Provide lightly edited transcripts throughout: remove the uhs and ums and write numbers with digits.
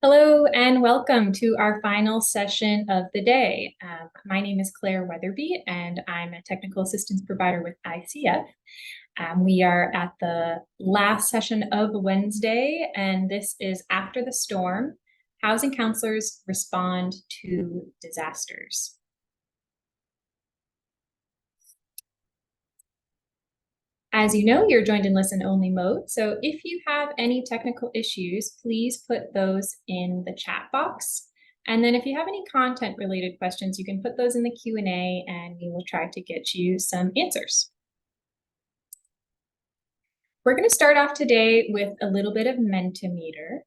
Hello and welcome to our final session of the day. My name is Claire Weatherby and I'm a technical assistance provider with ICF. We are at the last session of Wednesday, and this is After the Storm, Housing Counselors Respond to Disasters. As you know, you're joined in listen-only mode, so if you have any technical issues, please put those in the chat box. And then if you have any content-related questions, you can put those in the Q&A and we will try to get you some answers. We're going to start off today with a little bit of Mentimeter.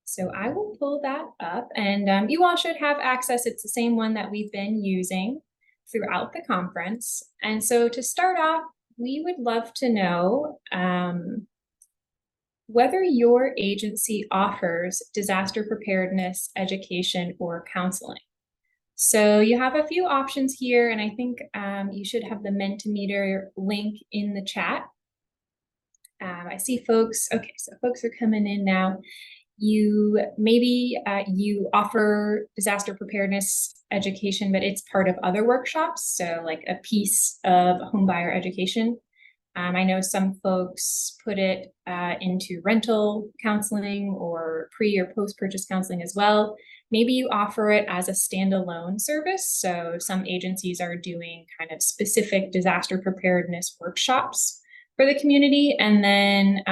So I will pull that up, and you all should have access. It's the same one that we've been using throughout the conference. And so to start off, we would love to know whether your agency offers disaster preparedness, education, or counseling. So you have a few options here, and I think you should have the Mentimeter link in the chat. I see folks, okay, so folks are coming in now. You offer disaster preparedness education, but it's part of other workshops, so like a piece of homebuyer education. I know some folks put it into rental counseling or pre or post-purchase counseling as well. Maybe you offer it as a standalone service. So some agencies are doing kind of specific disaster preparedness workshops for the community. And then,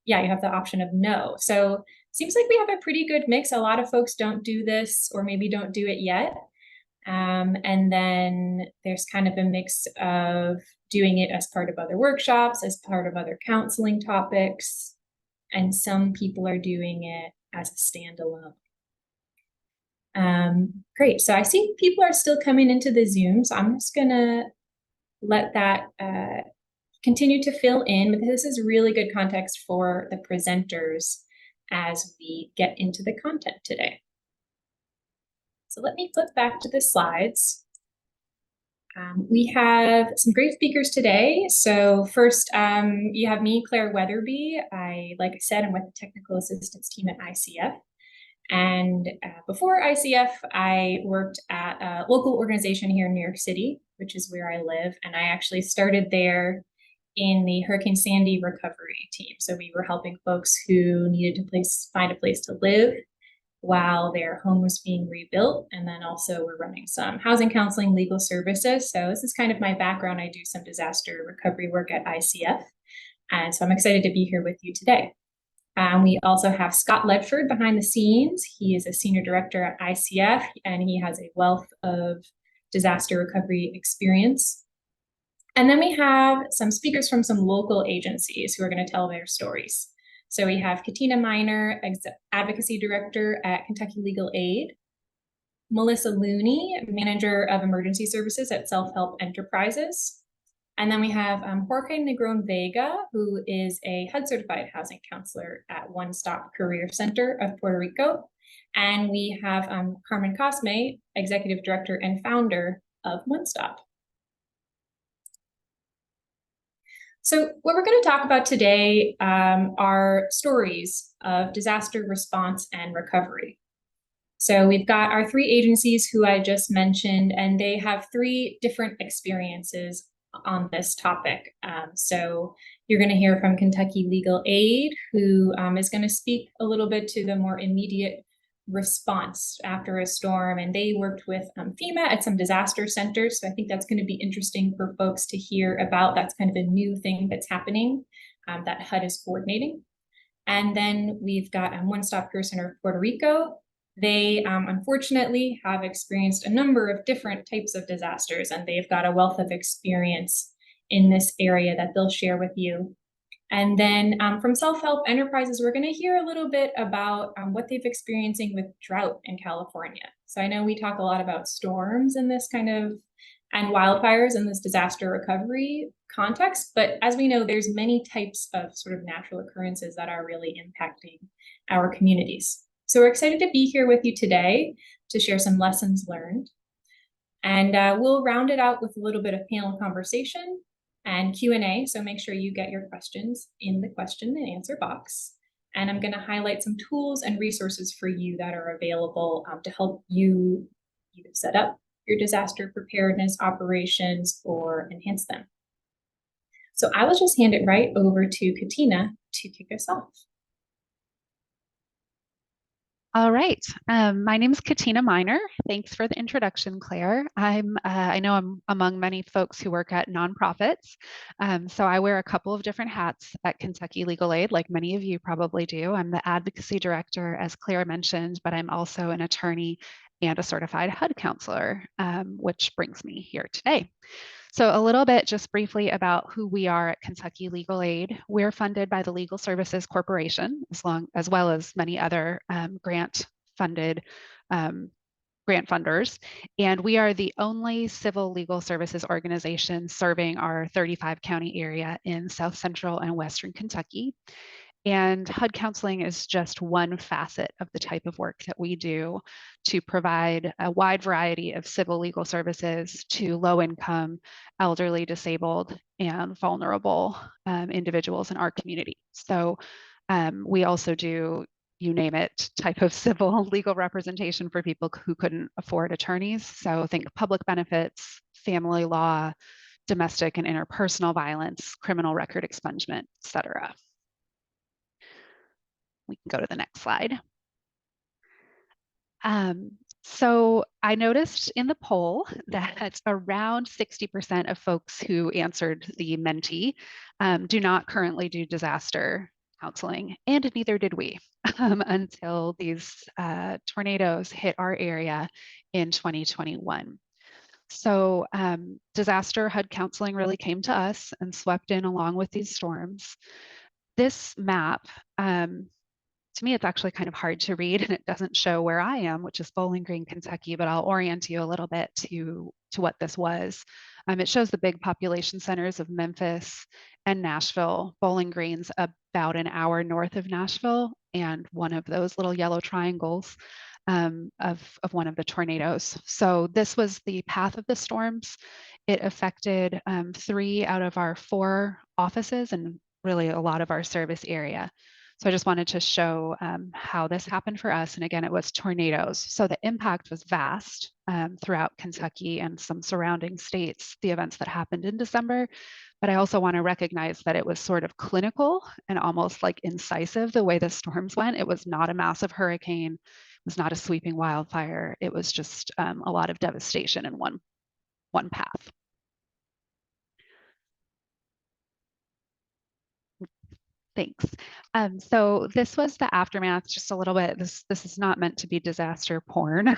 yeah, you have the option of no. So it seems like we have a pretty good mix. A lot of folks don't do this or maybe don't do it yet. And then there's kind of a mix of doing it as part of other workshops, as part of other counseling topics, and some people are doing it as a standalone. Great, so I see people are still coming into the Zoom, so I'm just gonna let that continue to fill in, because this is really good context for the presenters as we get into the content today. So let me flip back to the slides. We have some great speakers today. So first, you have me, Claire Weatherby. Like I said, I'm with the technical assistance team at ICF. And before ICF, I worked at a local organization here in New York City, which is where I live. And I actually started there in the Hurricane Sandy recovery team. So we were helping folks who needed to find a place to live while their home was being rebuilt. And then also we're running some housing counseling, legal services. So this is kind of my background. I do some disaster recovery work at ICF. And so I'm excited to be here with you today. We also have Scott Ledford behind the scenes. He is a senior director at ICF, and he has a wealth of disaster recovery experience. And then we have some speakers from some local agencies who are going to tell their stories. So we have Katina Miner, Advocacy Director at Kentucky Legal Aid, Melissa Looney, Manager of Emergency Services at Self Help Enterprises. And then we have Jorge Negron Vega, who is a HUD certified housing counselor at One Stop Career Center of Puerto Rico. And we have Carmen Cosme, Executive Director and founder of One Stop. So what we're going to talk about today are stories of disaster response and recovery. So we've got our three agencies who I just mentioned, and they have three different experiences on this topic. So you're going to hear from Kentucky Legal Aid, who is going to speak a little bit to the more immediate response after a storm, and they worked with FEMA at some disaster centers. So I think that's going to be interesting for folks to hear about. That's kind of a new thing that's happening that HUD is coordinating. And then we've got One Stop Career Center of Puerto Rico. They unfortunately have experienced a number of different types of disasters, and they've got a wealth of experience in this area that they'll share with you. And then from Self Help Enterprises, we're going to hear a little bit about what they've experiencing with drought in California. So I know we talk a lot about storms in this kind of, and wildfires in this disaster recovery context, but as we know, there's many types of sort of natural occurrences that are really impacting our communities. So we're excited to be here with you today to share some lessons learned. And we'll round it out with a little bit of panel conversation and Q&A, so make sure you get your questions in the question and answer box. And I'm going to highlight some tools and resources for you that are available to help you either set up your disaster preparedness operations or enhance them. So I will just hand it right over to Katina to kick us off. All right. My name is Katina Miner. Thanks for the introduction, Claire. I know I'm among many folks who work at nonprofits. So I wear a couple of different hats at Kentucky Legal Aid, like many of you probably do. I'm the advocacy director, as Claire mentioned, but I'm also an attorney and a certified HUD counselor, which brings me here today. So a little bit just briefly about who we are at Kentucky Legal Aid. We're funded by the Legal Services Corporation, as well as many other grant-funded grant funders. And we are the only civil legal services organization serving our 35 county area in South Central and Western Kentucky. And HUD counseling is just one facet of the type of work that we do to provide a wide variety of civil legal services to low income, elderly, disabled, and vulnerable individuals in our community. So we also do, you name it, type of civil legal representation for people who couldn't afford attorneys. So think public benefits, family law, domestic and interpersonal violence, criminal record expungement, et cetera. We can go to the next slide. So I noticed in the poll that around 60% of folks who answered the Menti do not currently do disaster counseling, and neither did we until these tornadoes hit our area in 2021. So disaster HUD counseling really came to us and swept in along with these storms. This map, to me, it's actually kind of hard to read and it doesn't show where I am, which is Bowling Green, Kentucky, but I'll orient you a little bit to what this was. It shows the big population centers of Memphis and Nashville. Bowling Green's about an hour north of Nashville, and one of those little yellow triangles of one of the tornadoes. So this was the path of the storms. It affected 3 out of our 4 offices and really a lot of our service area. So I just wanted to show how this happened for us. And again, it was tornadoes. So the impact was vast throughout Kentucky and some surrounding states, the events that happened in December. But I also want to recognize that it was sort of clinical and almost like incisive the way the storms went. It was not a massive hurricane. It was not a sweeping wildfire. It was just a lot of devastation in one path. Thanks. So this was the aftermath, just a little bit. This is not meant to be disaster porn,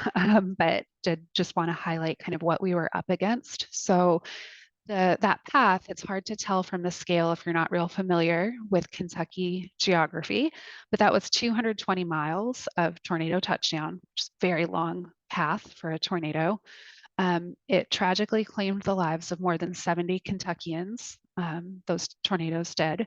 but did just want to highlight kind of what we were up against. So that path, it's hard to tell from the scale if you're not real familiar with Kentucky geography, but that was 220 miles of tornado touchdown, which is a very long path for a tornado. It tragically claimed the lives of more than 70 Kentuckians, those tornadoes did.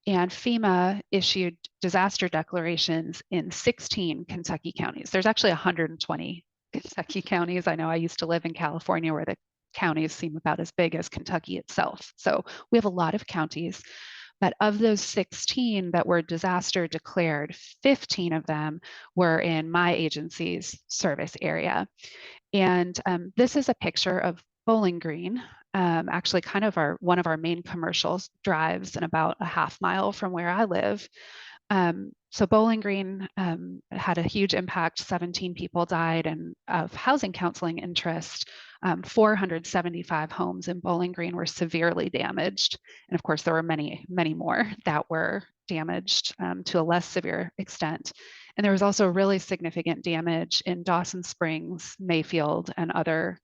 And FEMA issued disaster declarations in 16 Kentucky counties. There's actually 120 Kentucky counties. I know I used to live in California where the counties seem about as big as Kentucky itself. So we have a lot of counties. But of those 16 that were disaster declared, 15 of them were in my agency's service area. And this is a picture of Bowling Green, actually kind of one of our main commercial drives and about a half mile from where I live. So Bowling Green had a huge impact. 17 people died, and of housing counseling interest, 475 homes in Bowling Green were severely damaged. And of course, there were many, many more that were damaged to a less severe extent. And there was also really significant damage in Dawson Springs, Mayfield, and other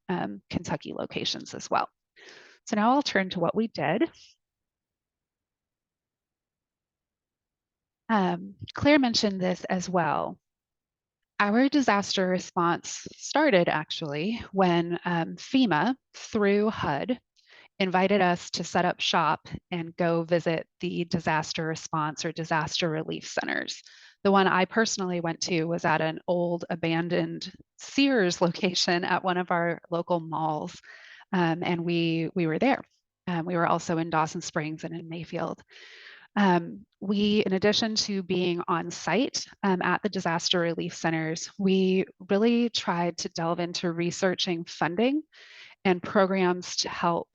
Kentucky locations as well. So now I'll turn to what we did. Claire mentioned this as well. Our disaster response started actually when FEMA, through HUD, invited us to set up shop and go visit the disaster response or disaster relief centers. The one I personally went to was at an old abandoned Sears location at one of our local malls. And we were there. We were also in Dawson Springs and in Mayfield. We, in addition to being on site at the disaster relief centers, we really tried to delve into researching funding and programs to help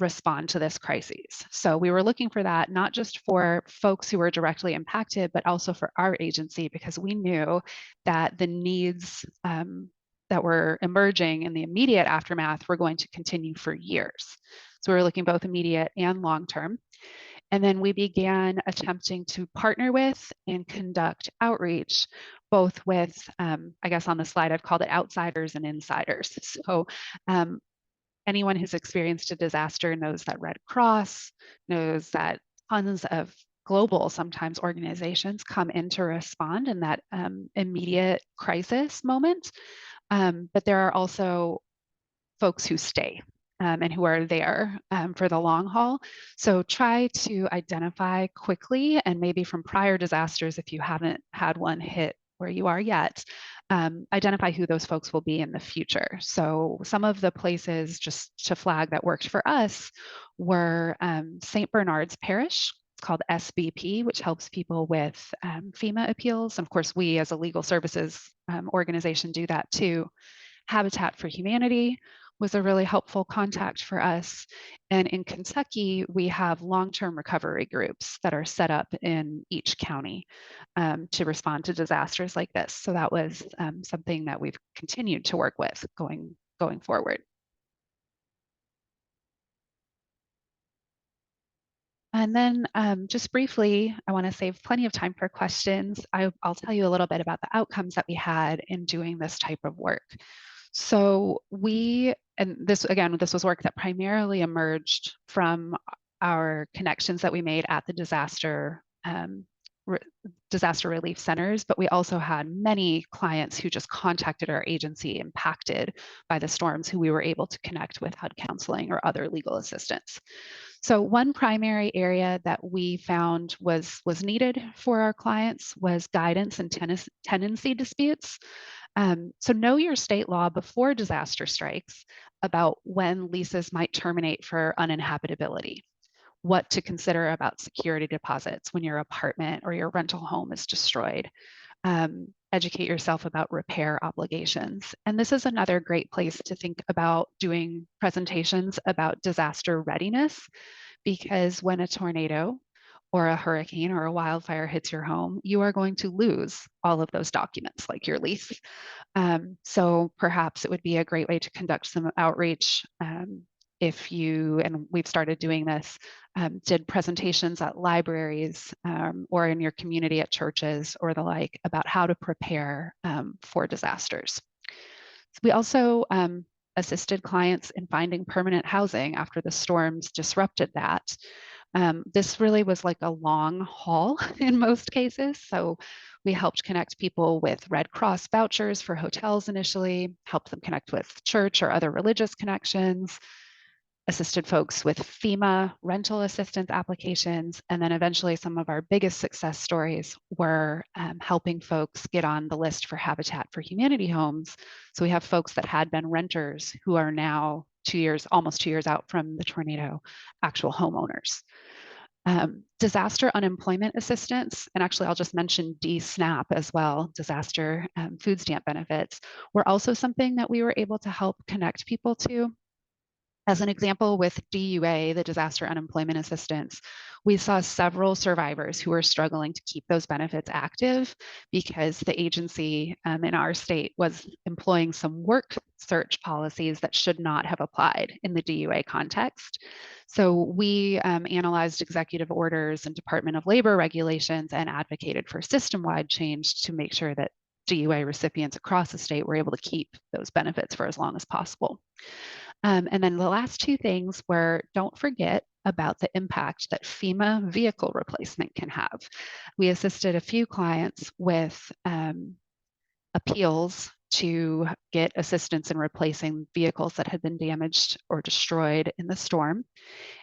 respond to this crisis. So we were looking for that, not just for folks who were directly impacted, but also for our agency, because we knew that the needs that were emerging in the immediate aftermath were going to continue for years. So we were looking both immediate and long term. And then we began attempting to partner with and conduct outreach, both with, I guess on the slide, I've called it outsiders and insiders. So anyone who's experienced a disaster knows that Red Cross, knows that tons of global, sometimes organizations come in to respond in that immediate crisis moment. But there are also folks who stay and who are there for the long haul. So try to identify quickly, and maybe from prior disasters, if you haven't had one hit where you are yet, identify who those folks will be in the future. So some of the places, just to flag, that worked for us were St. Bernard's Parish. It's called SBP, which helps people with FEMA appeals. And of course, we as a legal services organization do that too. Habitat for Humanity was a really helpful contact for us. And in Kentucky, we have long-term recovery groups that are set up in each county to respond to disasters like this. So that was something that we've continued to work with going forward. And then just briefly, I want to save plenty of time for questions. I'll tell you a little bit about the outcomes that we had in doing this type of work. So and this, again, this was work that primarily emerged from our connections that we made at the disaster relief centers, but we also had many clients who just contacted our agency impacted by the storms, who we were able to connect with HUD counseling or other legal assistance. So one primary area that we found was needed for our clients was guidance in tenancy disputes. So know your state law before disaster strikes about when leases might terminate for uninhabitability, what to consider about security deposits when your apartment or your rental home is destroyed. Educate yourself about repair obligations. And this is another great place to think about doing presentations about disaster readiness, because when a tornado or a hurricane or a wildfire hits your home, you are going to lose all of those documents, like your lease. So perhaps it would be a great way to conduct some outreach if you, and we've started doing this, did presentations at libraries or in your community at churches or the like about how to prepare for disasters. We also assisted clients in finding permanent housing after the storms disrupted that. This really was like a long haul in most cases. So we helped connect people with Red Cross vouchers for hotels initially, helped them connect with church or other religious connections, assisted folks with FEMA rental assistance applications, and then eventually some of our biggest success stories were helping folks get on the list for Habitat for Humanity homes. So we have folks that had been renters who are now almost 2 years out from the tornado, actual homeowners. Disaster unemployment assistance, and actually I'll just mention DSNAP as well, disaster food stamp benefits, were also something that we were able to help connect people to. As an example, with DUA, the disaster unemployment assistance, we saw several survivors who were struggling to keep those benefits active because the agency in our state was employing some work search policies that should not have applied in the DUA context. So we analyzed executive orders and Department of Labor regulations and advocated for system-wide change to make sure that DUA recipients across the state were able to keep those benefits for as long as possible. And then the last two things were, don't forget about the impact that FEMA vehicle replacement can have. We assisted a few clients with appeals to get assistance in replacing vehicles that had been damaged or destroyed in the storm.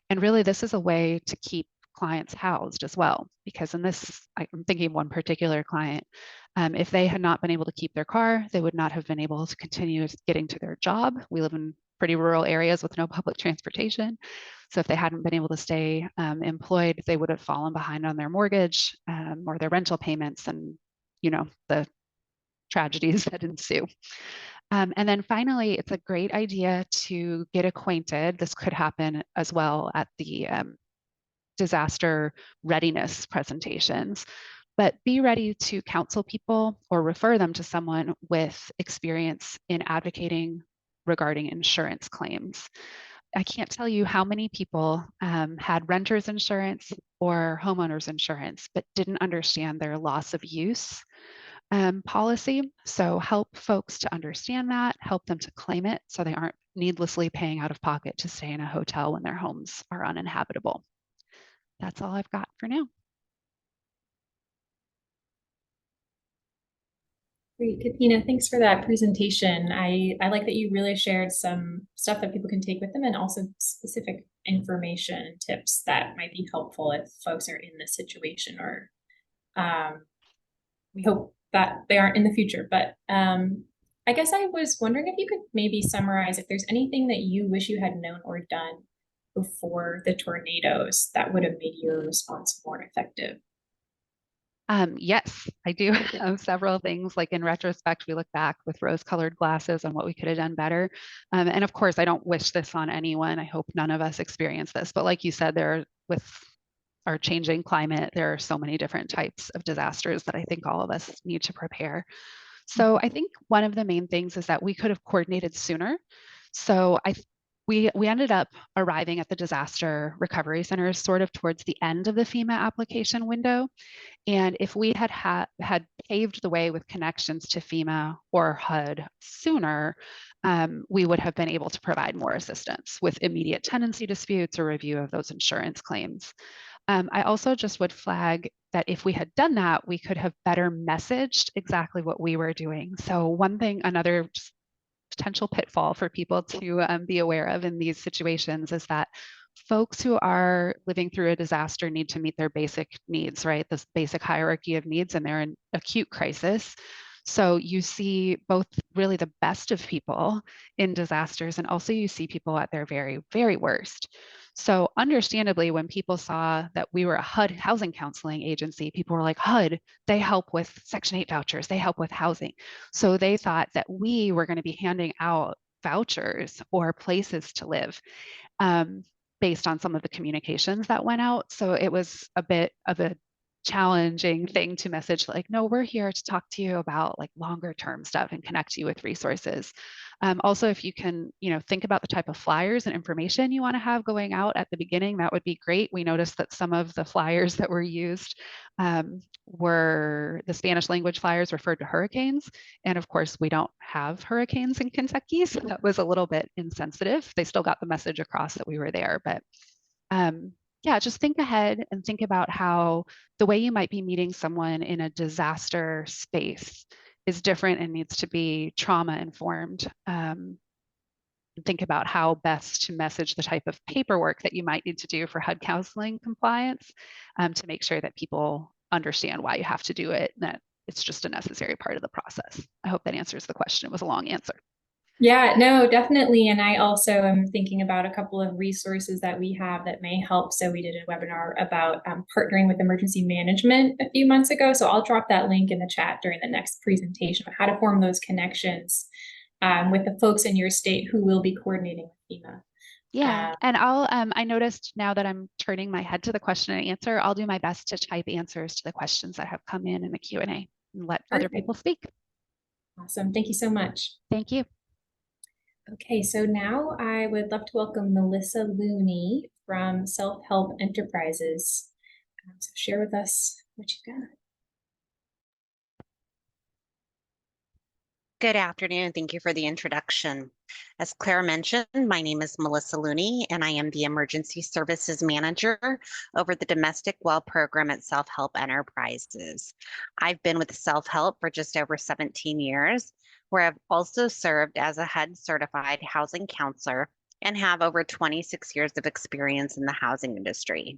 And really, this is a way to keep clients housed as well, because in this, I'm thinking of one particular client, if they had not been able to keep their car, they would not have been able to continue getting to their job. We live in pretty rural areas with no public transportation. So if they hadn't been able to stay employed, they would have fallen behind on their mortgage or their rental payments, and the tragedies that ensue. And then finally, it's a great idea to get acquainted. This could happen as well at the disaster readiness presentations, but be ready to counsel people or refer them to someone with experience in advocating regarding insurance claims. I can't tell you how many people had renter's insurance or homeowner's insurance, but didn't understand their loss of use policy. So help folks to understand that, help them to claim it so they aren't needlessly paying out of pocket to stay in a hotel when their homes are uninhabitable. That's all I've got for now. Great, Katina, thanks for that presentation. I like that you really shared some stuff that people can take with them and also specific information tips that might be helpful if folks are in this situation, or we hope that they aren't in the future. But I guess I was wondering if you could maybe summarize if there's anything that you wish you had known or done before the tornadoes that would have made your response more effective. Yes, I do have several things. Like in retrospect, we look back with rose-colored glasses on what we could have done better. And of course, I don't wish this on anyone. I hope none of us experience this. But like you said, with our changing climate, there are so many different types of disasters that I think all of us need to prepare. So I think one of the main things is that we could have coordinated sooner. So we ended up arriving at the disaster recovery centers sort of towards the end of the FEMA application window. And if we had paved the way with connections to FEMA or HUD sooner, we would have been able to provide more assistance with immediate tenancy disputes or review of those insurance claims. I also just would flag that if we had done that, we could have better messaged exactly what we were doing. So another potential pitfall for people to be aware of in these situations is that folks who are living through a disaster need to meet their basic needs, right? This basic hierarchy of needs, and they're in acute crisis. So you see both really the best of people in disasters, and also you see people at their very, very worst. So understandably, when people saw that we were a HUD housing counseling agency, people were like, HUD, they help with Section 8 vouchers, they help with housing. So they thought that we were going to be handing out vouchers or places to live based on some of the communications that went out. So it was a bit of a challenging thing to message, like, no, we're here to talk to you about like longer term stuff and connect you with resources. Also, if you can, think about the type of flyers and information you want to have going out at the beginning, that would be great. We noticed that some of the flyers that were used were the Spanish language flyers referred to hurricanes. And of course, we don't have hurricanes in Kentucky, so that was a little bit insensitive. They still got the message across that we were there, but yeah, just think ahead and think about how the way you might be meeting someone in a disaster space is different and needs to be trauma informed. Think about how best to message the type of paperwork that you might need to do for HUD counseling compliance to make sure that people understand why you have to do it and that it's just a necessary part of the process. I hope that answers the question. It was a long answer. Yeah, no, definitely. And I also am thinking about a couple of resources that we have that may help. So we did a webinar about partnering with emergency management a few months ago. So I'll drop that link in the chat during the next presentation of how to form those connections with the folks in your state who will be coordinating with FEMA. Yeah, and I noticed now that I'm turning my head to the question and answer, I'll do my best to type answers to the questions that have come in the Q&A and let other people speak. Awesome, thank you so much. Thank you. Okay, so now I would love to welcome Melissa Looney from Self-Help Enterprises. So share with us what you've got. Good afternoon. Thank you for the introduction. As Claire mentioned, my name is Melissa Looney, and I am the Emergency Services Manager over the Domestic Well Program at Self-Help Enterprises. I've been with Self-Help for just over 17 years, where I've also served as a HUD certified housing counselor and have over 26 years of experience in the housing industry.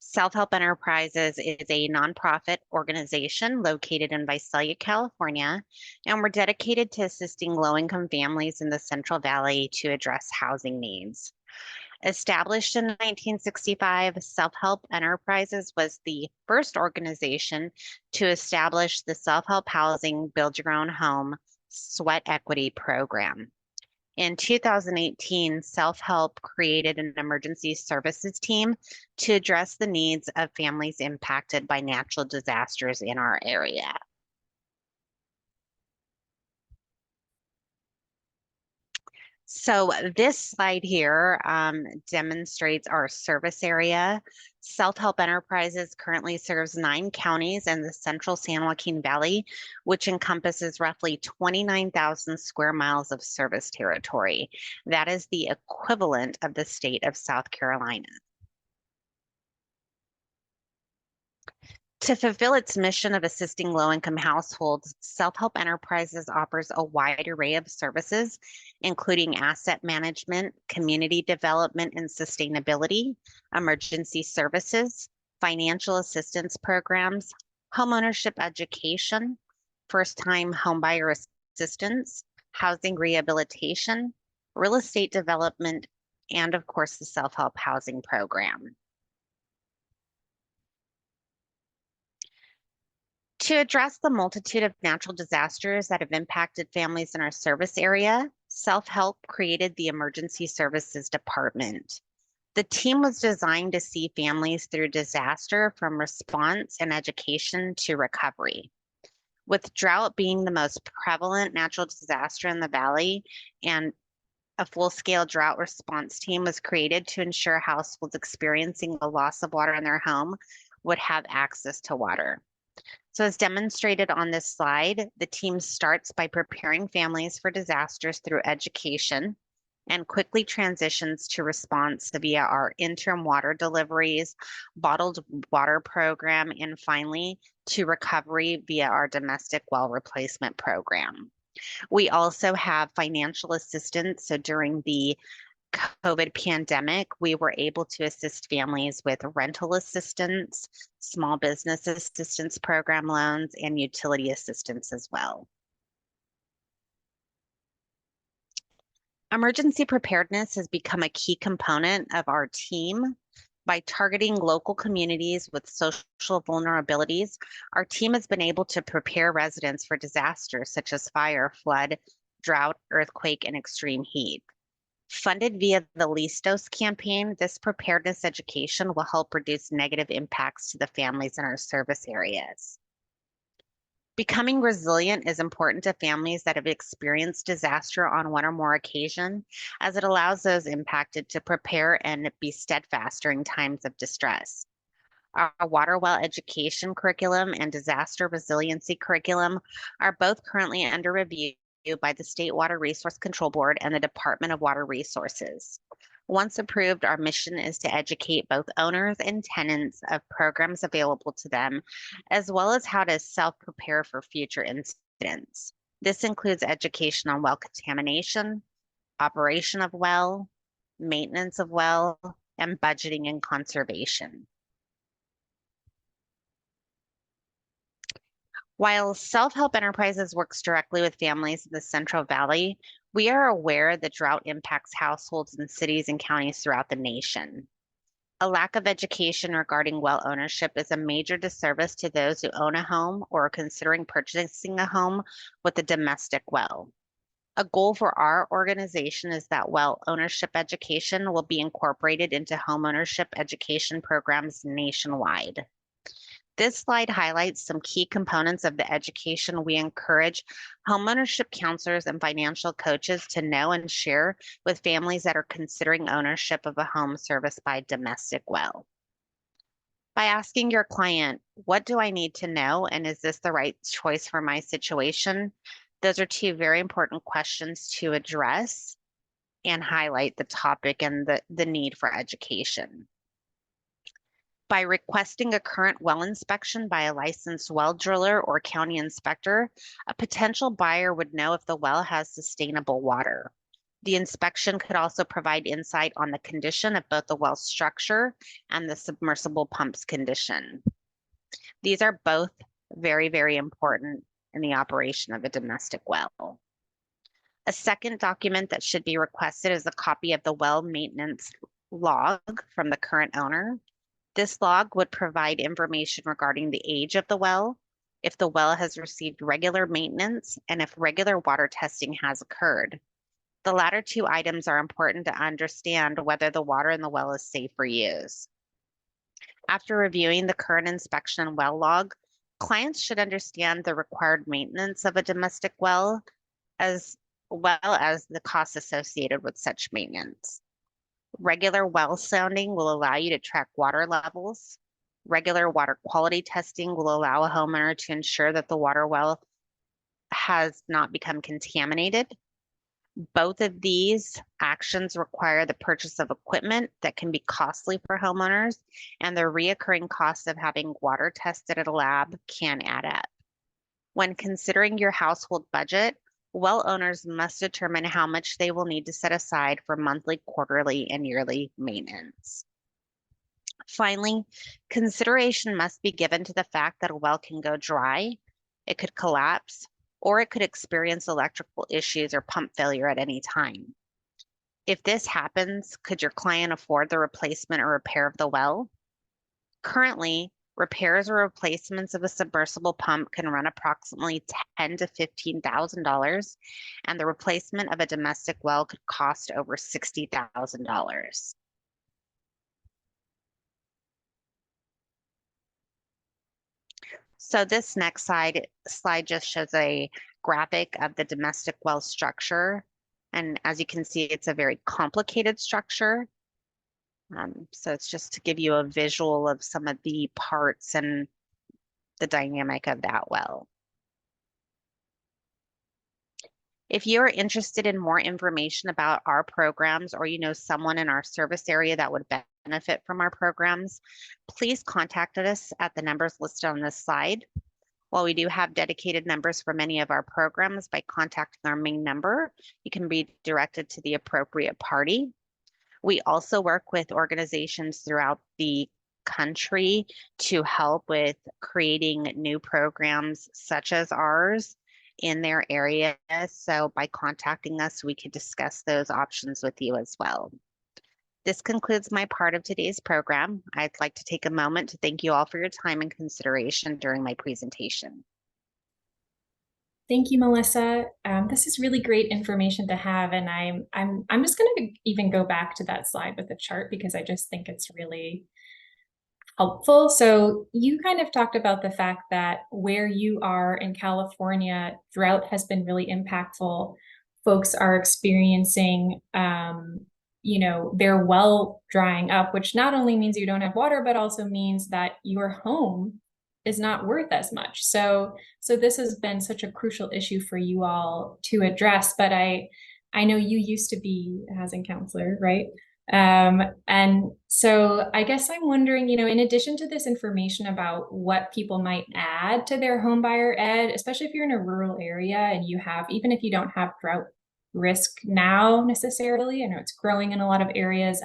Self-Help Enterprises is a nonprofit organization located in Visalia, California, and we're dedicated to assisting low-income families in the Central Valley to address housing needs. Established in 1965, Self-Help Enterprises was the first organization to establish the self-help housing Build Your Own Home Sweat Equity Program. In 2018, Self-Help created an emergency services team to address the needs of families impacted by natural disasters in our area. So this slide here demonstrates our service area. Self-Help Enterprises currently serves 9 counties in the central San Joaquin Valley, which encompasses roughly 29,000 square miles of service territory. That is the equivalent of the state of South Carolina. To fulfill its mission of assisting low-income households, Self-Help Enterprises offers a wide array of services, including asset management, community development and sustainability, emergency services, financial assistance programs, homeownership education, first-time homebuyer assistance, housing rehabilitation, real estate development, and of course, the self-help housing program. To address the multitude of natural disasters that have impacted families in our service area, Self-Help created the Emergency Services Department. The team was designed to see families through disaster from response and education to recovery. With drought being the most prevalent natural disaster in the valley, and a full-scale drought response team was created to ensure households experiencing a loss of water in their home would have access to water. So as demonstrated on this slide, the team starts by preparing families for disasters through education and quickly transitions to response via our interim water deliveries, bottled water program, and finally to recovery via our domestic well replacement program. We also have financial assistance. So during the COVID pandemic, we were able to assist families with rental assistance, small business assistance program loans, and utility assistance as well. Emergency preparedness has become a key component of our team. By targeting local communities with social vulnerabilities, our team has been able to prepare residents for disasters such as fire, flood, drought, earthquake, and extreme heat. Funded via the Listos campaign, this preparedness education will help reduce negative impacts to the families in our service areas. Becoming resilient is important to families that have experienced disaster on one or more occasions, as it allows those impacted to prepare and be steadfast during times of distress. Our water well education curriculum and disaster resiliency curriculum are both currently under review by the State Water Resource Control Board and the Department of Water Resources. Once approved, our mission is to educate both owners and tenants of programs available to them, as well as how to self-prepare for future incidents. This includes education on well contamination, operation of well, maintenance of well, and budgeting and conservation. While Self-Help Enterprises works directly with families in the Central Valley, we are aware that drought impacts households in cities and counties throughout the nation. A lack of education regarding well ownership is a major disservice to those who own a home or are considering purchasing a home with a domestic well. A goal for our organization is that well ownership education will be incorporated into homeownership education programs nationwide. This slide highlights some key components of the education we encourage homeownership counselors and financial coaches to know and share with families that are considering ownership of a home serviced by domestic well. By asking your client, what do I need to know, and is this the right choice for my situation? Those are 2 very important questions to address and highlight the topic and the need for education. By requesting a current well inspection by a licensed well driller or county inspector, a potential buyer would know if the well has sustainable water. The inspection could also provide insight on the condition of both the well structure and the submersible pump's condition. These are both very, very important in the operation of a domestic well. A second document that should be requested is a copy of the well maintenance log from the current owner. This log would provide information regarding the age of the well, if the well has received regular maintenance, and if regular water testing has occurred. The latter two items are important to understand whether the water in the well is safe for use. After reviewing the current inspection and well log, clients should understand the required maintenance of a domestic well, as well as the costs associated with such maintenance. Regular well sounding will allow you to track water levels. Regular water quality testing will allow a homeowner to ensure that the water well has not become contaminated. Both of these actions require the purchase of equipment that can be costly for homeowners, and the reoccurring cost of having water tested at a lab can add up. When considering your household budget, well owners must determine how much they will need to set aside for monthly, quarterly, and yearly maintenance. Finally, consideration must be given to the fact that a well can go dry, it could collapse, or it could experience electrical issues or pump failure at any time. If this happens, could your client afford the replacement or repair of the well? Currently, repairs or replacements of a submersible pump can run approximately $10,000 to $15,000, and the replacement of a domestic well could cost over $60,000. So this next slide just shows a graphic of the domestic well structure. And as you can see, it's a very complicated structure. So it's just to give you a visual of some of the parts and the dynamic of that well. If you're interested in more information about our programs, or you know someone in our service area that would benefit from our programs, please contact us at the numbers listed on this slide. While we do have dedicated numbers for many of our programs, by contacting our main number, you can be directed to the appropriate party. We also work with organizations throughout the country to help with creating new programs such as ours in their area. So by contacting us, we could discuss those options with you as well. This concludes my part of today's program. I'd like to take a moment to thank you all for your time and consideration during my presentation. Thank you, Melissa. This is really great information to have, and I'm just going to even go back to that slide with the chart because I just think it's really helpful. So you kind of talked about the fact that where you are in California, drought has been really impactful. Folks are experiencing, you know, their well drying up, which not only means you don't have water, but also means that your home is not worth as much. So this has been such a crucial issue for you all to address. But I know you used to be a housing counselor, right? And so I guess I'm wondering, you know, in addition to this information about what people might add to their home buyer ed, especially if you're in a rural area and you have, even if you don't have drought risk now necessarily, I know it's growing in a lot of areas,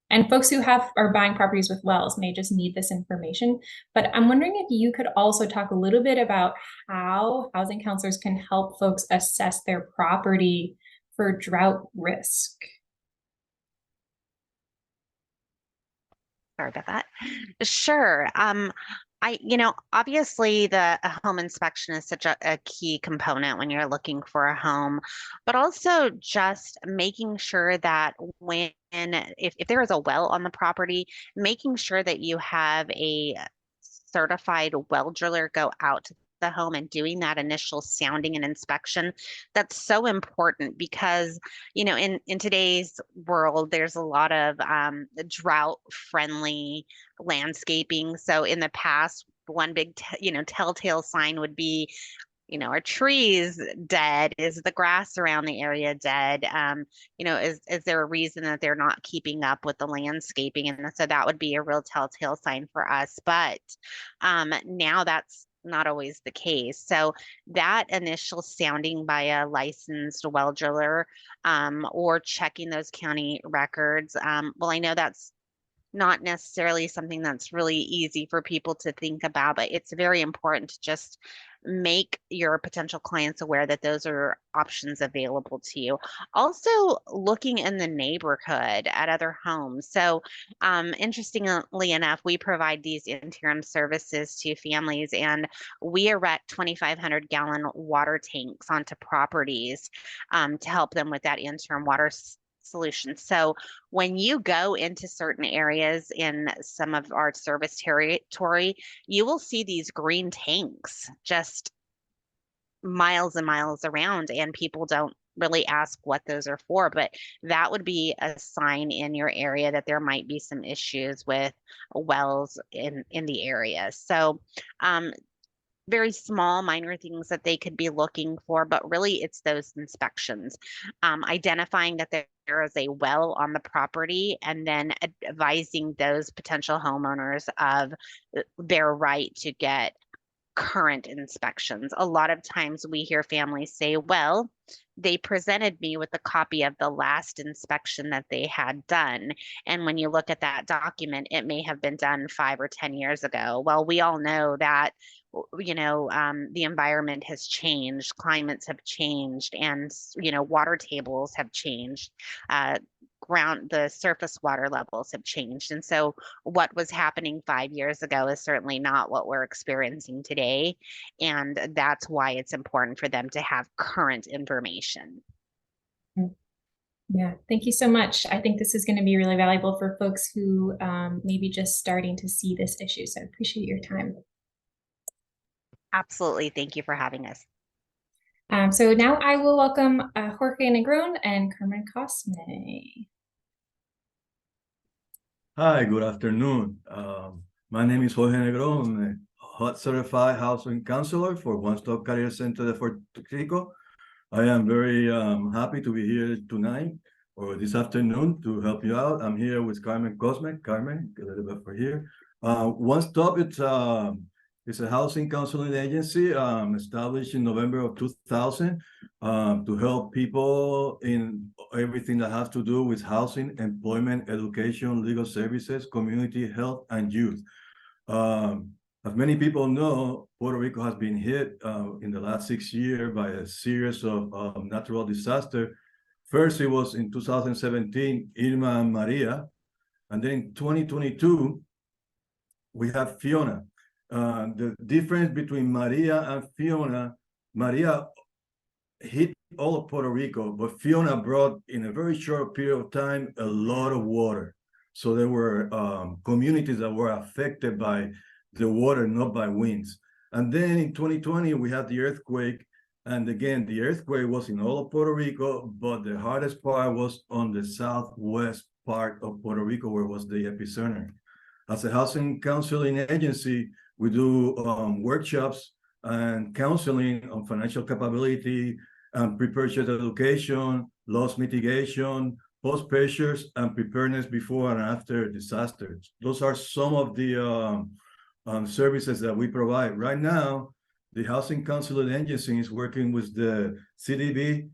and folks who are buying properties with wells may just need this information. But I'm wondering if you could also talk a little bit about how housing counselors can help folks assess their property for drought risk. Sorry about that. Sure. Obviously the home inspection is such a key component when you're looking for a home, but also just making sure that if there is a well on the property, making sure that you have a certified well driller go out to the home and doing that initial sounding and inspection. That's so important because, you know, in today's world, there's a lot of drought friendly landscaping. So in the past, one big, telltale sign would be, you know, are trees dead? Is the grass around the area dead? Is there a reason that they're not keeping up with the landscaping? And so that would be a real telltale sign for us. But now that's not always the case. So that initial sounding by a licensed well driller, or checking those county records, well, I know that's not necessarily something that's really easy for people to think about, but it's very important to just make your potential clients aware that those are options available to you. Also, looking in the neighborhood at other homes. So, interestingly enough, we provide these interim services to families, and we erect 2,500-gallon water tanks onto properties, to help them with that interim water solution. So when you go into certain areas in some of our service territory, you will see these green tanks just miles and miles around, and people don't really ask what those are for, but that would be a sign in your area that there might be some issues with wells in the area. So very small, minor things that they could be looking for, but really it's those inspections, identifying that there is a well on the property, and then advising those potential homeowners of their right to get current inspections. A lot of times we hear families say, well, they presented me with a copy of the last inspection that they had done. And when you look at that document, it may have been done 5 or 10 years ago. Well, we all know that, the environment has changed, climates have changed, and, water tables have changed. The surface water levels have changed. And so what was happening 5 years ago is certainly not what we're experiencing today. And that's why it's important for them to have current information. Yeah, thank you so much. I think this is going to be really valuable for folks who may be just starting to see this issue. So I appreciate your time. Absolutely. Thank you for having us. So now I will welcome Jorge Negron and Carmen Cosme. Hi, good afternoon. My name is Jorge Negron, a HUD certified housing counselor for One Stop Career Center de Puerto Rico. I am very happy to be here tonight or this afternoon to help you out. I'm here with Carmen Cosme. Carmen, a little bit for here. One Stop, it's a housing counseling agency established in November of 2000 to help people in everything that has to do with housing, employment, education, legal services, community health, and youth. As many people know, Puerto Rico has been hit in the last 6 years by a series of natural disasters. First, it was in 2017, Irma and Maria. And then in 2022, we have Fiona. The difference between Maria and Fiona, Maria hit all of Puerto Rico, but Fiona brought, in a very short period of time, a lot of water. So there were communities that were affected by the water, not by winds. And then in 2020, we had the earthquake. And again, the earthquake was in all of Puerto Rico, but the hardest part was on the southwest part of Puerto Rico, where was the epicenter. As a housing counseling agency, we do workshops and counseling on financial capability, pre-purchase education, loss mitigation, post-purchase, and preparedness before and after disasters. Those are some of the services that we provide. Right now, the Housing Counseling Agency is working with the CDB,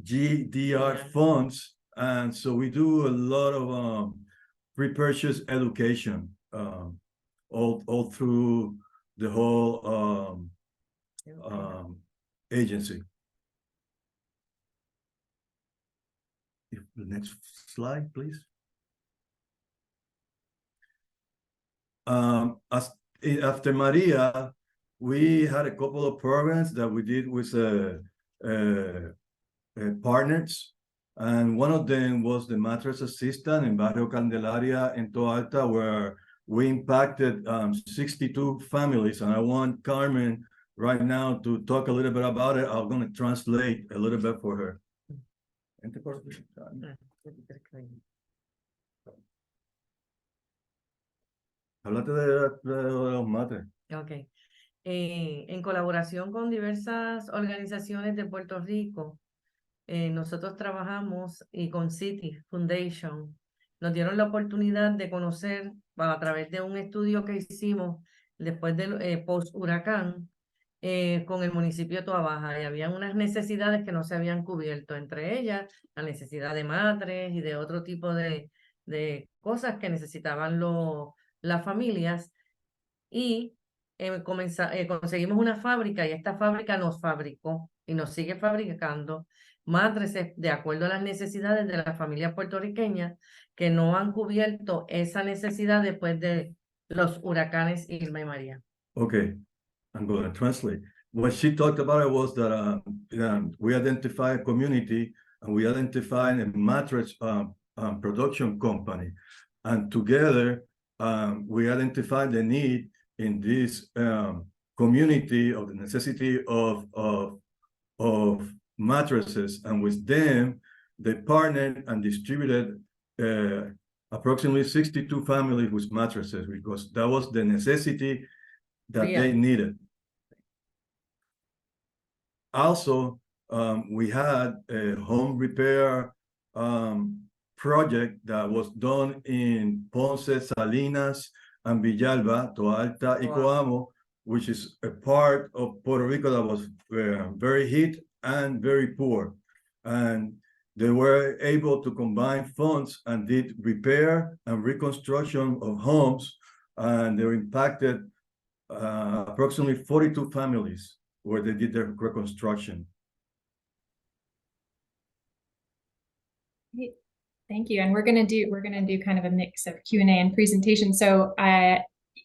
GDR funds, and so we do a lot of pre-purchase education all through the whole agency. The next slide, please. After Maria, we had a couple of programs that we did with partners, and one of them was the mattress assistant in Barrio Candelaria in Toa Alta, where we impacted 62 families. And I want Carmen right now to talk a little bit about it. I'm going to translate a little bit for her. Háblate de los mates. Ok. En colaboración con diversas organizaciones de Puerto Rico, nosotros trabajamos y con City Foundation nos dieron la oportunidad de conocer a través de un estudio que hicimos después del post-huracán con el municipio de Toa Baja, y habían unas necesidades que no se habían cubierto, entre ellas la necesidad de matres y de otro tipo de cosas que necesitaban las familias, y conseguimos una fábrica, y esta fábrica nos fabricó y nos sigue fabricando matrices de acuerdo a las necesidades de las familias puertorriqueñas que no han cubierto esa necesidad después de los huracanes Irma y María. Okay, I'm going to translate. What she talked about it was that we identified a community and we identified a mattress production company, and together we identified the need in this community of the necessity of mattresses, and with them they partnered and distributed approximately 62 families with mattresses, because that was the necessity that they needed. Also, we had a home repair project that was done in Ponce, Salinas, and Villalba, Toa Alta y Coamo, which is a part of Puerto Rico that was very hit and very poor. And they were able to combine funds and did repair and reconstruction of homes, and they were impacted approximately 42 families where they did their reconstruction. Thank you. And we're gonna do kind of a mix of Q&A and presentation. So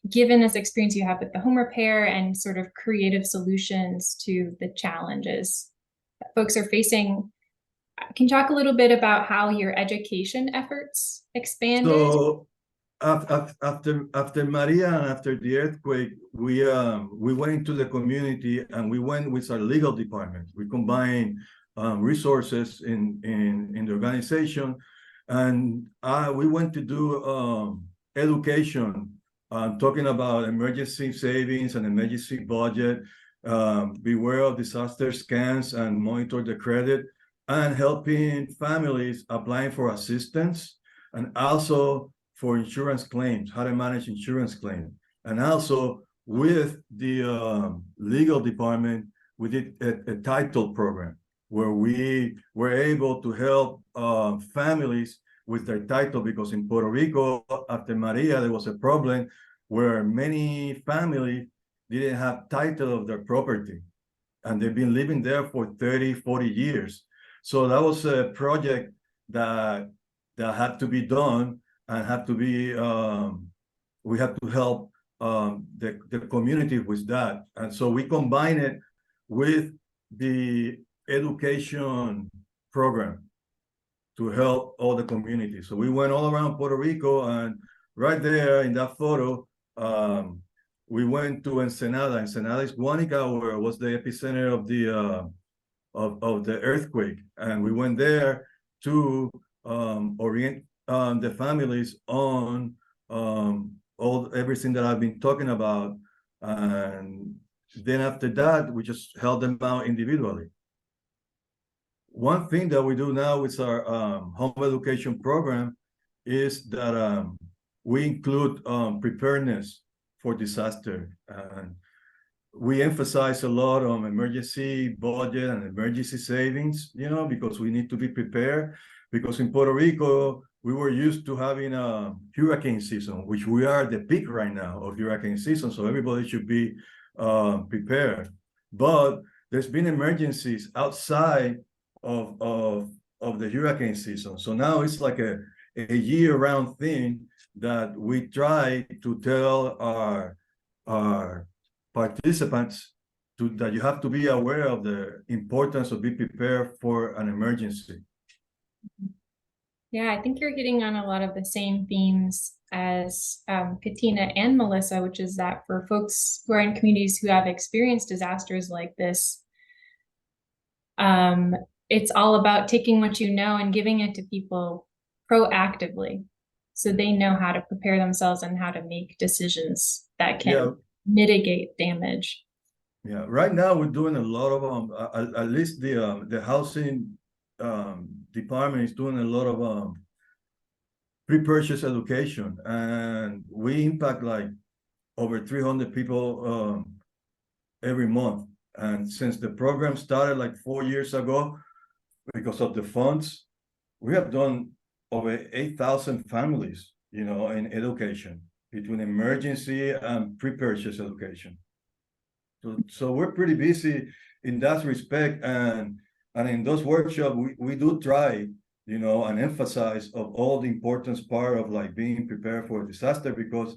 given this experience you have with the home repair and sort of creative solutions to the challenges that folks are facing, can you talk a little bit about how your education efforts expanded? So after Maria and after the earthquake, we went into the community and we went with our legal department. We combined resources in the organization, and we went to do education, talking about emergency savings and emergency budget, beware of disaster scans and monitor the credit, and helping families applying for assistance, and also for insurance claims, how to manage insurance claims. And also with the legal department, we did a title program where we were able to help families with their title, because in Puerto Rico, after Maria, there was a problem where many families didn't have title of their property, and they've been living there for 30, 40 years. So that was a project that had to be done, and had to be, we had to help the community with that. And so we combine it with the education program to help all the communities. So we went all around Puerto Rico, and right there in that photo, we went to Ensenada. Ensenada is Guanica, where was the epicenter of the earthquake. And we went there to orient the families on everything that I've been talking about. And then after that, we just help them out individually. One thing that we do now with our home education program is that we include preparedness for disaster. And we emphasize a lot on emergency budget and emergency savings, because we need to be prepared. Because in Puerto Rico, we were used to having a hurricane season, which we are at the peak right now of hurricane season. So everybody should be prepared. But there's been emergencies outside of the hurricane season. So now it's like a year-round thing that we try to tell our participants that you have to be aware of the importance of being prepared for an emergency. Yeah, I think you're hitting on a lot of the same themes as Katina and Melissa, which is that for folks who are in communities who have experienced disasters like this, it's all about taking what you know and giving it to people proactively, so they know how to prepare themselves and how to make decisions that can mitigate damage. Yeah, right now we're doing a lot of at least the housing department is doing a lot of pre-purchase education, and we impact like over 300 people every month. And since the program started like 4 years ago, because of the funds, we have done over 8,000 families, you know, in education between emergency and pre-purchase education. So we're pretty busy in that respect, and in those workshops we do try, you know, and emphasize of all the importance part of like being prepared for a disaster, because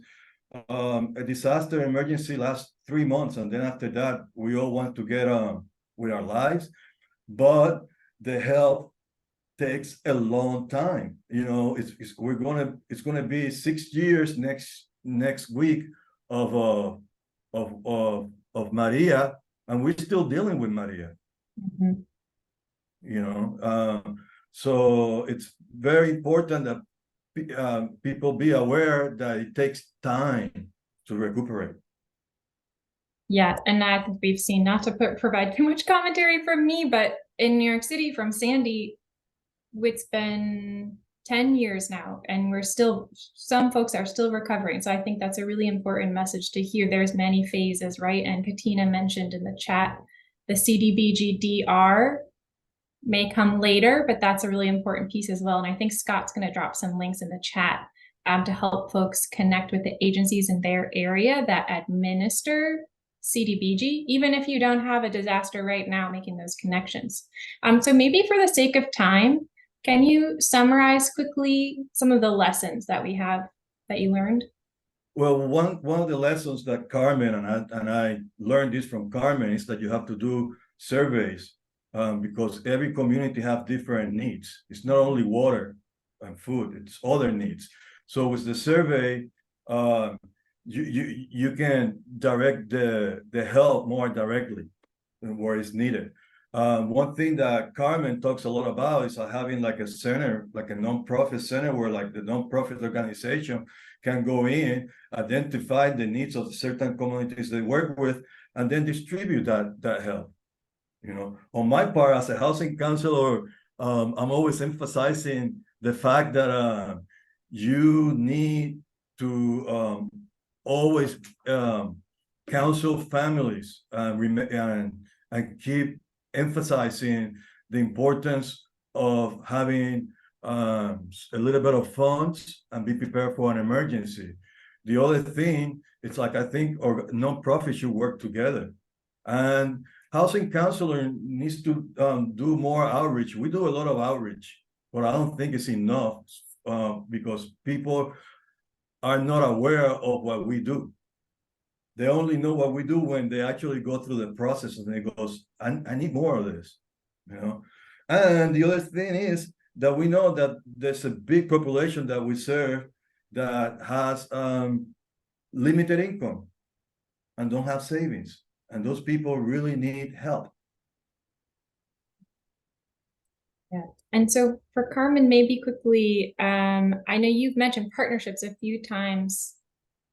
a disaster emergency lasts 3 months, and then after that we all want to get on with our lives, but the help takes a long time. You know, it's gonna be 6 years next week of Maria, and we're still dealing with Maria. Mhm. You know, so it's very important that people be aware that it takes time to recuperate. Yeah, and I think we've seen, not to provide too much commentary from me, but in New York City from Sandy, it's been 10 years now, and some folks are still recovering. So I think that's a really important message to hear. There's many phases, right? And Katina mentioned in the chat, the CDBG-DR may come later, but that's a really important piece as well. And I think Scott's going to drop some links in the chat to help folks connect with the agencies in their area that administer CDBG, even if you don't have a disaster right now, making those connections. So maybe for the sake of time, can you summarize quickly some of the lessons that we have that you learned? Well, one of the lessons that Carmen and I learned this from Carmen is that you have to do surveys, because every community have different needs. It's not only water and food; it's other needs. So with the survey, you can direct the help more directly where it's needed. One thing that Carmen talks a lot about is having like a center, like a nonprofit center, where like the nonprofit organization can go in, identify the needs of certain communities they work with, and then distribute that help. You know, on my part as a housing counselor, I'm always emphasizing the fact that you need to always counsel families and keep emphasizing the importance of having a little bit of funds and be prepared for an emergency. The other thing, it's like I think nonprofits should work together, and housing counselor needs to do more outreach. We do a lot of outreach, but I don't think it's enough because people are not aware of what we do. They only know what we do when they actually go through the process and they goes, I need more of this, you know. And the other thing is that we know that there's a big population that we serve that has limited income and don't have savings, and those people really need help. Yeah. And so for Carmen, maybe quickly, I know you've mentioned partnerships a few times.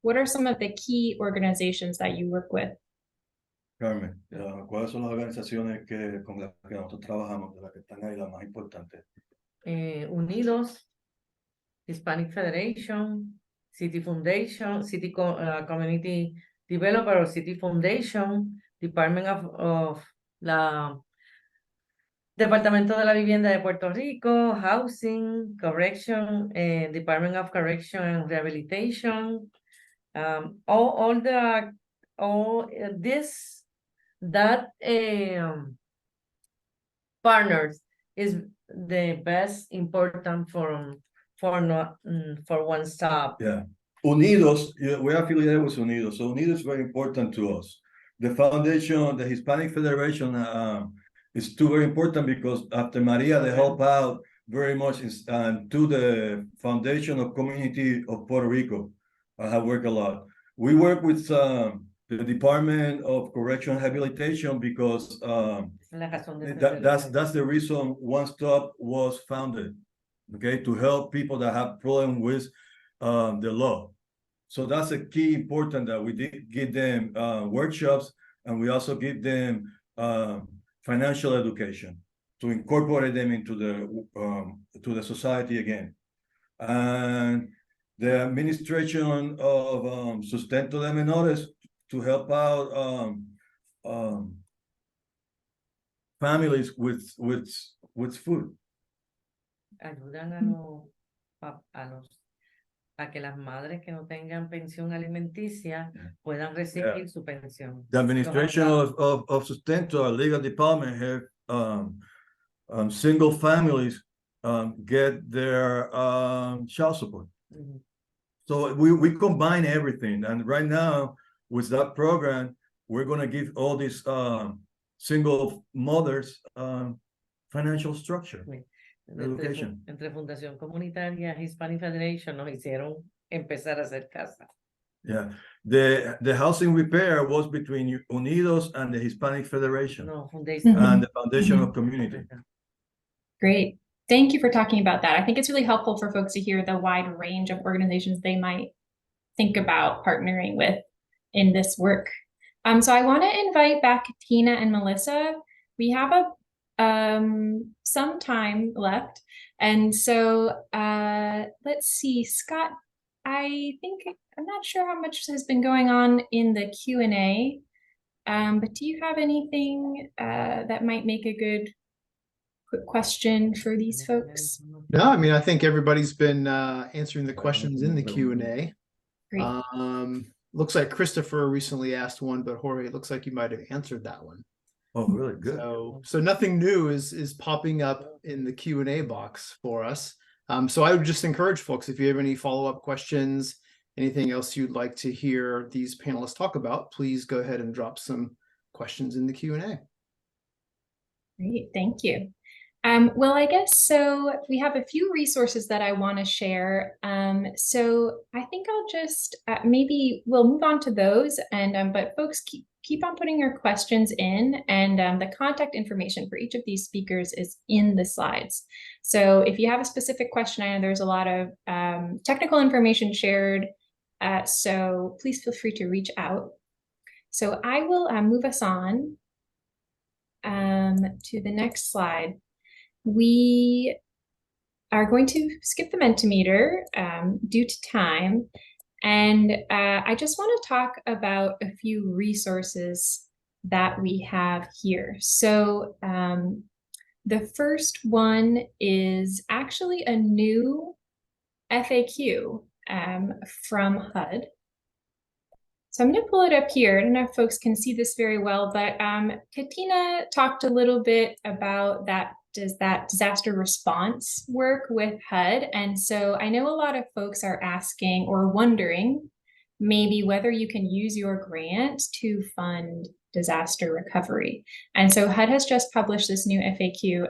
What are some of the key organizations that you work with? Carmen, ¿cuáles son las organizaciones con las que nosotros trabajamos, de las que están ahí, las más importantes? Unidos, Hispanic Federation, City Foundation, Community Developer or City Foundation, Department of la Departamento de la Vivienda de Puerto Rico, Housing, Correction, Department of Correction and Rehabilitation, partners is the best important for one stop. Yeah. Unidos, we're affiliated with Unidos, so Unidos is very important to us. The foundation, the Hispanic Federation, is too very important because after Maria, they help out very much to the Foundation of Community of Puerto Rico. I have worked a lot. We work with the Department of Correction and Rehabilitation because that's the reason One Stop was founded, okay, to help people that have problems with the law. So that's a key important that we did give them workshops, and we also give them financial education to incorporate them into the society again. And the administration of Sustento de Menores to help out families with food. Ayudan a que las madres que no tengan pensión alimenticia puedan recibir su pensión. The administration Los of Sustento, our legal department, have single families get their child support. Ujú. So we combine everything, and right now with that program, we're going to give all these single mothers financial structure. Sí. Education. Entre Fundación Comunitaria Hispanic Federation nos hicieron empezar a hacer casa. Yeah, the housing repair was between Unidos and the Hispanic Federation No, Foundation. and the Foundation of Community. Great. Thank you for talking about that. I think it's really helpful for folks to hear the wide range of organizations they might think about partnering with in this work. So I want to invite back Tina and Melissa. We have some time left. And so let's see, Scott, I'm not sure how much has been going on in the Q&A, but do you have anything that might make a good quick question for these folks? No, I mean, I think everybody's been answering the questions in the Q&A. Great. Looks like Christopher recently asked one, but Jorge, it looks like you might have answered that one. Oh, really good. So nothing new is popping up in the Q&A box for us. So I would just encourage folks, if you have any follow-up questions, anything else you'd like to hear these panelists talk about, please go ahead and drop some questions in the Q&A. Great, thank you. Well, I guess so. We have a few resources that I want to share. So I think I'll just maybe we'll move on to those, and but folks keep on putting your questions in, and the contact information for each of these speakers is in the slides. So if you have a specific question, I know there's a lot of technical information shared, so please feel free to reach out. So I will move us on to the next slide. We are going to skip the Mentimeter due to time. And I just want to talk about a few resources that we have here. So the first one is actually a new FAQ from HUD. So I'm going to pull it up here. I don't know if folks can see this very well, but Katina talked a little bit about that disaster response work with HUD. And so I know a lot of folks are asking or wondering maybe whether you can use your grant to fund disaster recovery. And so HUD has just published this new FAQ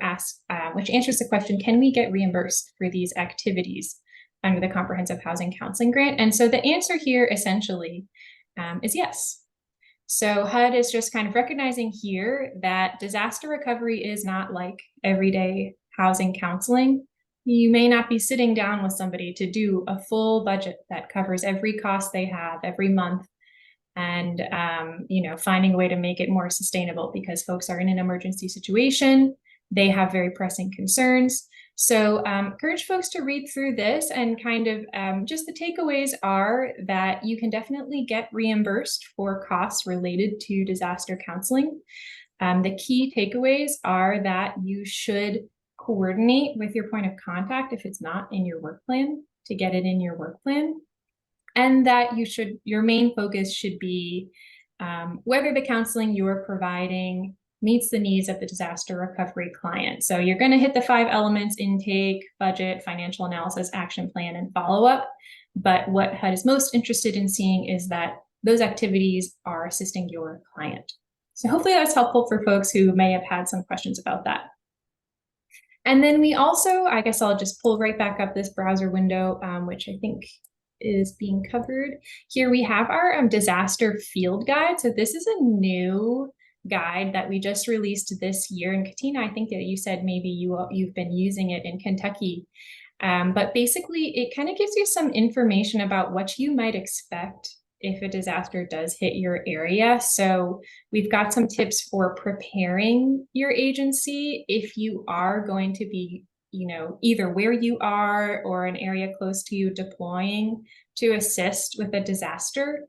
which answers the question, can we get reimbursed for these activities under the Comprehensive Housing Counseling Grant? And so the answer here essentially is yes. So HUD is just kind of recognizing here that disaster recovery is not like everyday housing counseling. You may not be sitting down with somebody to do a full budget that covers every cost they have every month and finding a way to make it more sustainable because folks are in an emergency situation. They have very pressing concerns. So encourage folks to read through this and kind of just the takeaways are that you can definitely get reimbursed for costs related to disaster counseling. The key takeaways are that you should coordinate with your point of contact if it's not in your work plan to get it in your work plan. And that your main focus should be whether the counseling you are providing meets the needs of the disaster recovery client. So you're going to hit the 5 elements: intake, budget, financial analysis, action plan, and follow-up. But what HUD is most interested in seeing is that those activities are assisting your client. So hopefully that's helpful for folks who may have had some questions about that. And then we also, I guess I'll just pull right back up this browser window, which I think is being covered. Here we have our disaster field guide. So this is a new guide that we just released this year. And Katina, I think that you said maybe you've been using it in Kentucky. But basically, it kind of gives you some information about what you might expect if a disaster does hit your area. So we've got some tips for preparing your agency if you are going to be either where you are or an area close to you deploying to assist with a disaster.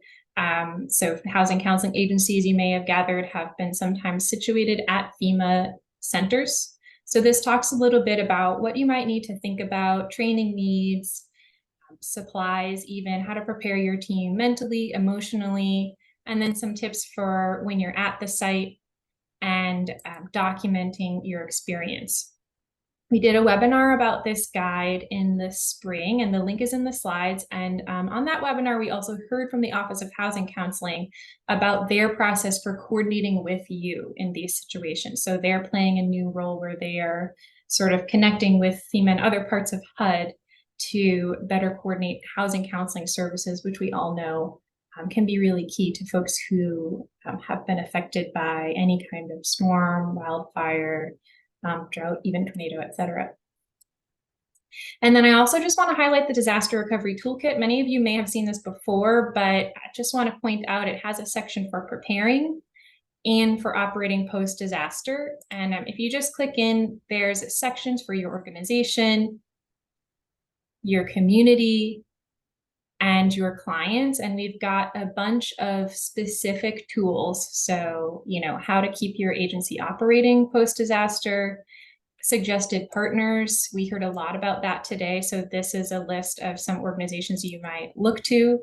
So housing counseling agencies, you may have gathered, have been sometimes situated at FEMA centers. So this talks a little bit about what you might need to think about, training needs, supplies, even how to prepare your team mentally, emotionally, and then some tips for when you're at the site and documenting your experience. We did a webinar about this guide in the spring, and the link is in the slides. And on that webinar, we also heard from the Office of Housing Counseling about their process for coordinating with you in these situations. So they're playing a new role where they are sort of connecting with FEMA and other parts of HUD to better coordinate housing counseling services, which we all know can be really key to folks who have been affected by any kind of storm, wildfire, drought, even tornado, etc. And then I also just want to highlight the disaster recovery toolkit. Many of you may have seen this before, but I just want to point out it has a section for preparing and for operating post-disaster. And if you just click in, there's sections for your organization, your community, and your clients. And we've got a bunch of specific tools. So, how to keep your agency operating post-disaster, suggested partners. We heard a lot about that today. So this is a list of some organizations you might look to.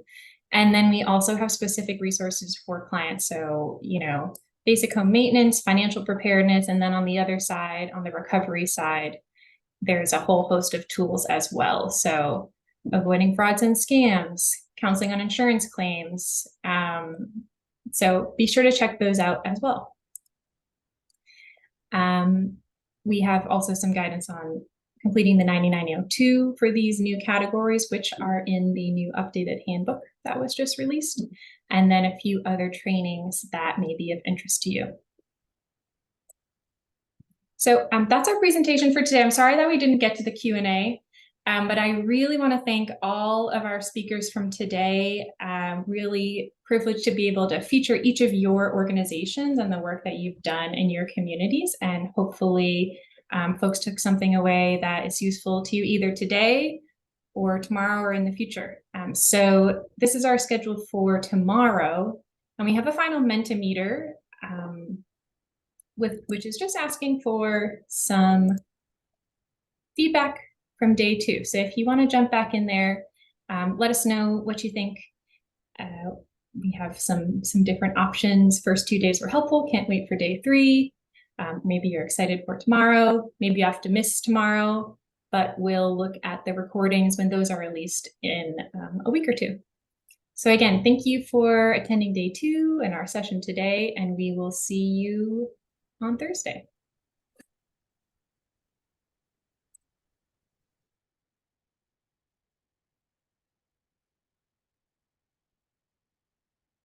And then we also have specific resources for clients. So, basic home maintenance, financial preparedness, and then on the other side, on the recovery side, there's a whole host of tools as well. So avoiding frauds and scams, counseling on insurance claims. So be sure to check those out as well. We have also some guidance on completing the 9902 for these new categories, which are in the new updated handbook that was just released, and then a few other trainings that may be of interest to you. So that's our presentation for today. I'm sorry that we didn't get to the Q&A, but I really want to thank all of our speakers from today. Really privileged to be able to feature each of your organizations and the work that you've done in your communities. And hopefully folks took something away that is useful to you either today or tomorrow or in the future. So this is our schedule for tomorrow. And we have a final Mentimeter, which is just asking for some feedback from day 2. So if you want to jump back in there, let us know what you think. We have some different options. First 2 days were helpful. Can't wait for day 3. Maybe you're excited for tomorrow. Maybe you have to miss tomorrow, but we'll look at the recordings when those are released in a week or 2. So again, thank you for attending day 2 and our session today, and we will see you on Thursday.